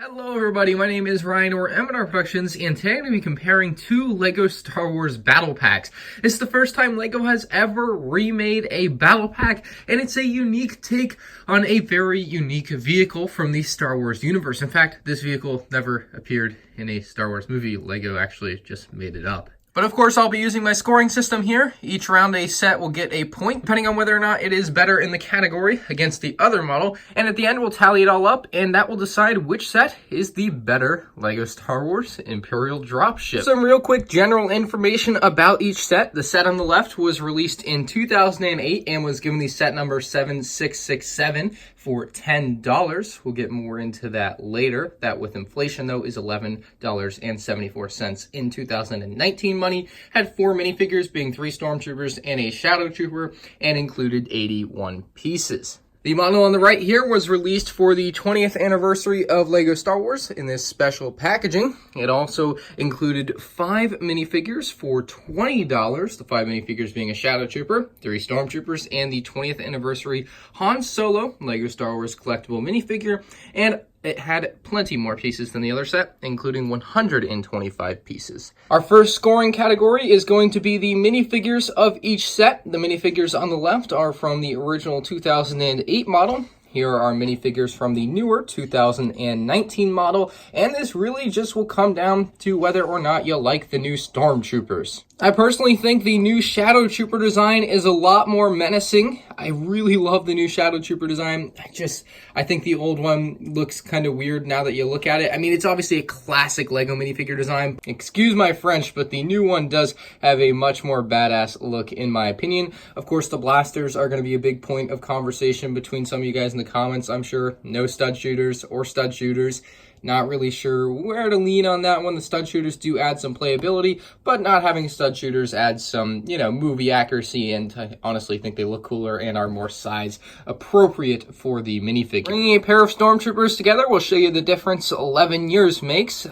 Hello everybody, my name is Ryan or M&R Productions, and today I'm going to be comparing two LEGO Star Wars Battle Packs. It's the first time LEGO has ever remade a Battle Pack, and it's a unique take on a very unique vehicle from the Star Wars universe. In fact, this vehicle never appeared in a Star Wars movie. LEGO actually just made it up. But of course, I'll be using my scoring system here. Each round a set will get a point, depending on whether or not it is better in the category against the other model. And at the end, we'll tally it all up, and that will decide which set is the better LEGO Star Wars Imperial Dropship. Some real quick general information about each set. The set on the left was released in 2008 and was given the set number 7667 for $10. We'll get more into that later. That with inflation, though, is $11.74 in 2019 money. Had 4 minifigures, being 3 stormtroopers and a shadow trooper, and included 81 pieces. The model on the right here was released for the 20th anniversary of LEGO Star Wars in this special packaging. It also included 5 minifigures for $20, the 5 minifigures being a Shadow Trooper, 3 Stormtroopers, and the 20th anniversary Han Solo LEGO Star Wars collectible minifigure, and it had plenty more pieces than the other set, including 125 pieces. Our first scoring category is going to be the minifigures of each set. The minifigures on the left are from the original 2008 model. Here are our minifigures from the newer 2019 model, and this really just will come down to whether or not you like the new Stormtroopers. I personally think the new Shadow Trooper design is a lot more menacing. I really love the new Shadow Trooper design. I think the old one looks kind of weird now that you look at it. I mean, it's obviously a classic LEGO minifigure design. Excuse my French, but the new one does have a much more badass look in my opinion. Of course, the blasters are going to be a big point of conversation between some of you guys in the comments, I'm sure. No stud shooters or stud shooters. Not really sure where to lean on that one. The stud shooters do add some playability, but not having stud shooters adds some, movie accuracy, and I honestly think they look cooler and are more size appropriate for the minifigure. Bringing a pair of Stormtroopers together will show you the difference 11 years makes.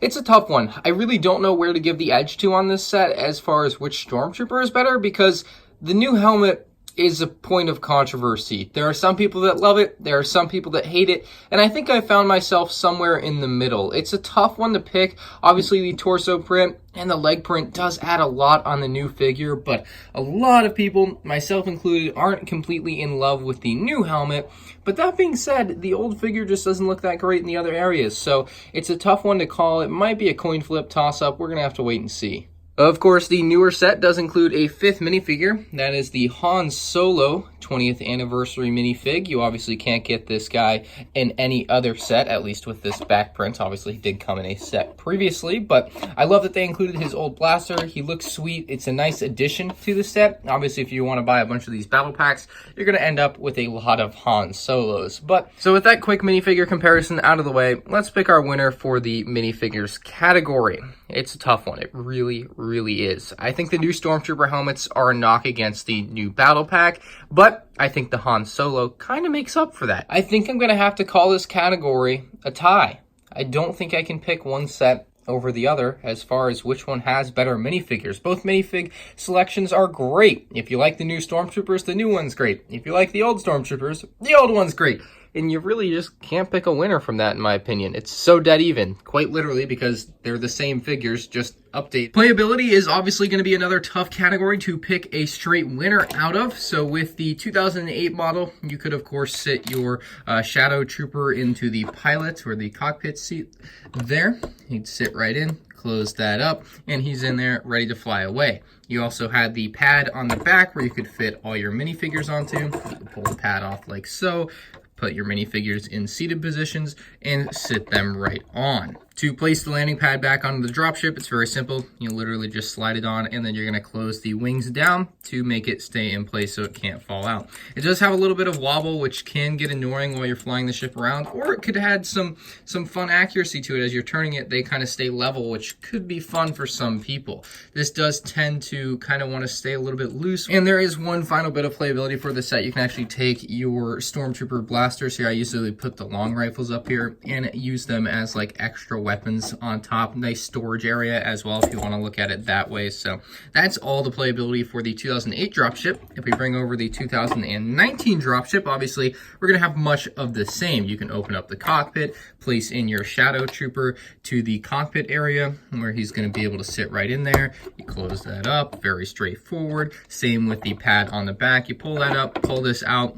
It's a tough one. I really don't know where to give the edge to on this set as far as which Stormtrooper is better, because the new helmet is a point of controversy. There are some people that love it, there are some people that hate it, and I think I found myself somewhere in the middle. It's a tough one to pick. Obviously, the torso print and the leg print does add a lot on the new figure, but a lot of people, myself included, aren't completely in love with the new helmet. But that being said, the old figure just doesn't look that great in the other areas, so it's a tough one to call. It might be a coin flip toss-up. We're gonna have to wait and see. Of course, the newer set does include a 5th minifigure. That is the Han Solo 20th anniversary minifig. You obviously can't get this guy in any other set, at least with this back print. Obviously, he did come in a set previously, but I love that they included his old blaster. He looks sweet. It's a nice addition to the set. Obviously, if you want to buy a bunch of these battle packs, you're going to end up with a lot of Han Solos. So with that quick minifigure comparison out of the way, let's pick our winner for the minifigures category. It's a tough one. It really is. I think the new Stormtrooper helmets are a knock against the new battle pack, but I think the Han Solo kind of makes up for that. I think I'm going to have to call this category a tie. I don't think I can pick one set over the other as far as which one has better minifigures. Both minifig selections are great. If you like the new Stormtroopers, the new one's great. If you like the old Stormtroopers, the old one's great. And you really just can't pick a winner from that, in my opinion. It's so dead even, quite literally, because they're the same figures, just update. Playability is obviously going to be another tough category to pick a straight winner out of. So with the 2008 model, you could, of course, sit your Shadow Trooper into the pilot or the cockpit seat there. He'd sit right in, close that up, and he's in there ready to fly away. You also had the pad on the back where you could fit all your minifigures onto. You could pull the pad off like so, put your minifigures in seated positions, and sit them right on. To place the landing pad back onto the dropship, it's very simple. You literally just slide it on, and then you're going to close the wings down to make it stay in place so it can't fall out. It does have a little bit of wobble, which can get annoying while you're flying the ship around, or it could add some fun accuracy to it. As you're turning it, they kind of stay level, which could be fun for some people. This does tend to kind of want to stay a little bit loose, and there is one final bit of playability for the set. You can actually take your Stormtrooper blasters here. I usually put the long rifles up here and use them as like extra weapons on top. Nice storage area as well if you want to look at it that way. So that's all the playability for the 2008 dropship. If we bring over the 2019 dropship, obviously we're going to have much of the same. You can open up the cockpit, place in your shadow trooper to the cockpit area where he's going to be able to sit right in there. You close that up, very straightforward. Same with the pad on the back. You pull that up, pull this out.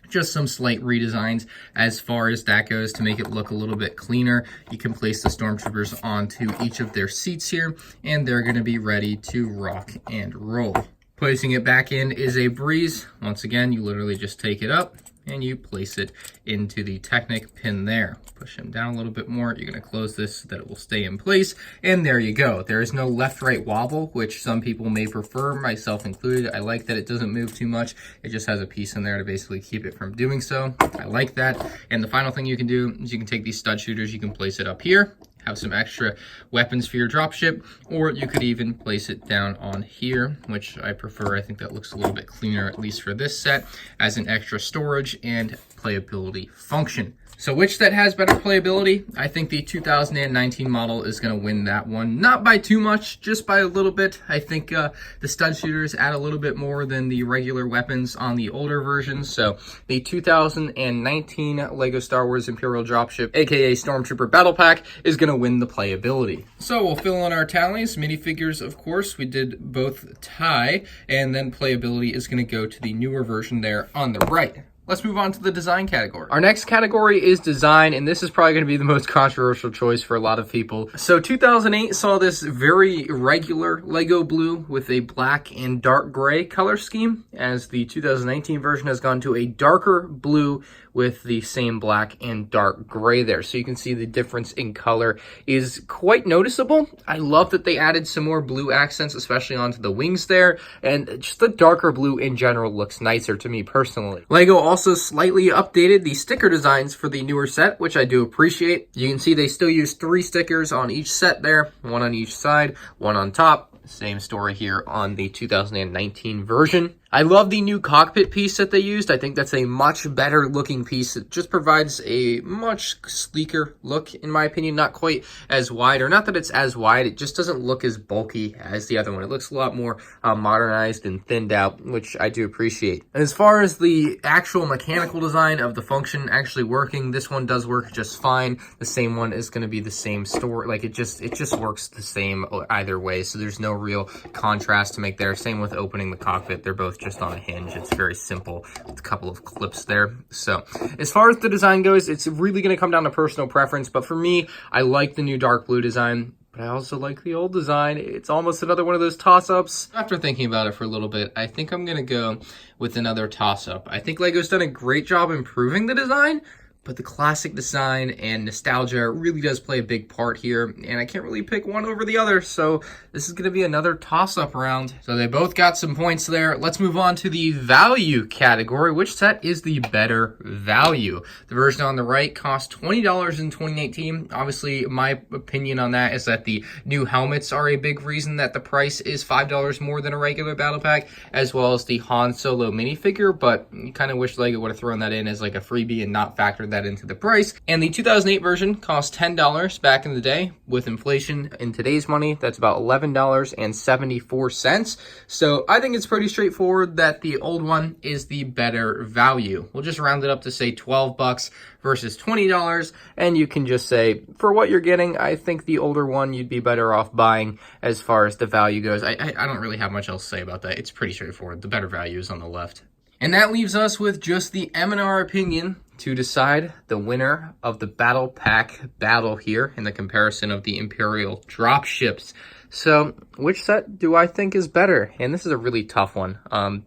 Just some slight redesigns as far as that goes to make it look a little bit cleaner. You can place the stormtroopers onto each of their seats here, and they're going to be ready to rock and roll. Placing it back in is a breeze. Once again, you literally just take it up and you place it into the Technic pin there. Push him down a little bit more. You're going to close this so that it will stay in place. And there you go. There is no left-right wobble, which some people may prefer, myself included. I like that it doesn't move too much. It just has a piece in there to basically keep it from doing so. I like that. And the final thing you can do is you can take these stud shooters, you can place it up here, have some extra weapons for your dropship, or you could even place it down on here, which I prefer. I think that looks a little bit cleaner, at least for this set, as an extra storage and playability function. So which set has better playability? I think the 2019 model is going to win that one. Not by too much, just by a little bit. I think the stud shooters add a little bit more than the regular weapons on the older versions. So the 2019 LEGO Star Wars Imperial Dropship, aka Stormtrooper Battle Pack, is going to win the playability. So we'll fill in our tallies. Minifigures, of course, we did both tie, and then playability is going to go to the newer version there on the right. Let's move on to the design category. Our next category is design, and this is probably going to be the most controversial choice for a lot of people. So 2008 saw this very regular Lego blue with a black and dark gray color scheme, as the 2019 version has gone to a darker blue with the same black and dark gray there. So you can see the difference in color is quite noticeable. I love that they added some more blue accents, especially onto the wings there, and just the darker blue in general looks nicer to me personally. Lego also slightly updated the sticker designs for the newer set, which I do appreciate. You can see they still use 3 stickers on each set there, 1 on each side, 1 on top. Same story here on the 2019 version. I love the new cockpit piece that they used. I think that's a much better looking piece. It just provides a much sleeker look, in my opinion. Not quite as wide, or not that it's as wide, it just doesn't look as bulky as the other one. It looks a lot more modernized and thinned out, which I do appreciate. And as far as the actual mechanical design of the function actually working, this one does work just fine. The same one is going to be the same story. Like it just works the same either way. So there's no real contrast to make there. Same with opening the cockpit. They're both just on a hinge. It's very simple with a couple of clips there. So as far as the design goes, it's really going to come down to personal preference. But for me, I like the new dark blue design, but I also like the old design. It's almost another one of those toss-ups. After thinking about it for a little bit, I think I'm going to go with another toss-up. I think Lego's done a great job improving the design, but the classic design and nostalgia really does play a big part here, and I can't really pick one over the other, so this is going to be another toss-up round. So they both got some points there. Let's move on to the value category. Which set is the better value? The version on the right cost $20 in 2018. Obviously, my opinion on that is that the new helmets are a big reason that the price is $5 more than a regular battle pack, as well as the Han Solo minifigure, but you kind of wish Lego would have thrown that in as like a freebie and not factored that into the price. And the 2008 version cost $10 back in the day. With inflation in today's money, that's about $11.74. So I think it's pretty straightforward that the old one is the better value. We'll just round it up to say 12 bucks versus $20, and you can just say, for what you're getting, I think the older one you'd be better off buying as far as the value goes. I don't really have much else to say about that. It's pretty straightforward. The better value is on the left. And that leaves us with just the M&R opinion to decide the winner of the Battle Pack battle here in the comparison of the Imperial Dropships. So, which set do I think is better? And this is a really tough one.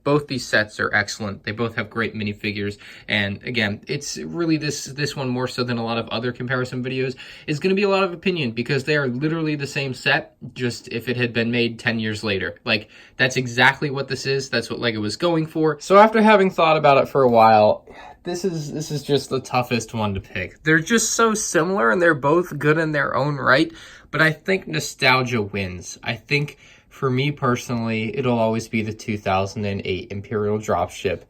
Both these sets are excellent. They both have great minifigures. And again, it's really this one more so than a lot of other comparison videos is going to be a lot of opinion, because they are literally the same set, just if it had been made 10 years later. Like, that's exactly what this is. That's what Lego was going for. So after having thought about it for a while, this is just the toughest one to pick. They're just so similar, and they're both good in their own right. But I think nostalgia wins. I think, for me personally, it'll always be the 2008 Imperial Dropship.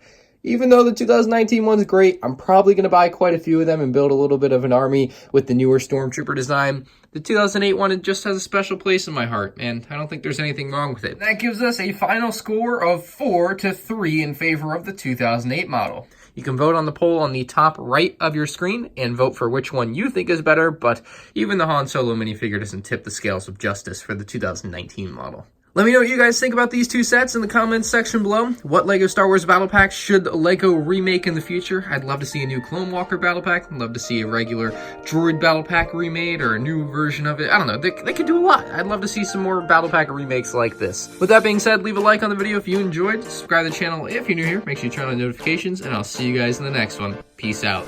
Even though the 2019 one's great, I'm probably going to buy quite a few of them and build a little bit of an army with the newer Stormtrooper design. The 2008 one, it just has a special place in my heart, and I don't think there's anything wrong with it. That gives us a final score of 4-3 in favor of the 2008 model. You can vote on the poll on the top right of your screen and vote for which one you think is better, but even the Han Solo minifigure doesn't tip the scales of justice for the 2019 model. Let me know what you guys think about these two sets in the comments section below. What LEGO Star Wars Battle Pack should LEGO remake in the future? I'd love to see a new Clone Walker Battle Pack. I'd love to see a regular Droid Battle Pack remade or a new version of it. I don't know, they could do a lot. I'd love to see some more Battle Pack remakes like this. With that being said, leave a like on the video if you enjoyed. Subscribe to the channel if you're new here. Make sure you turn on notifications, and I'll see you guys in the next one. Peace out.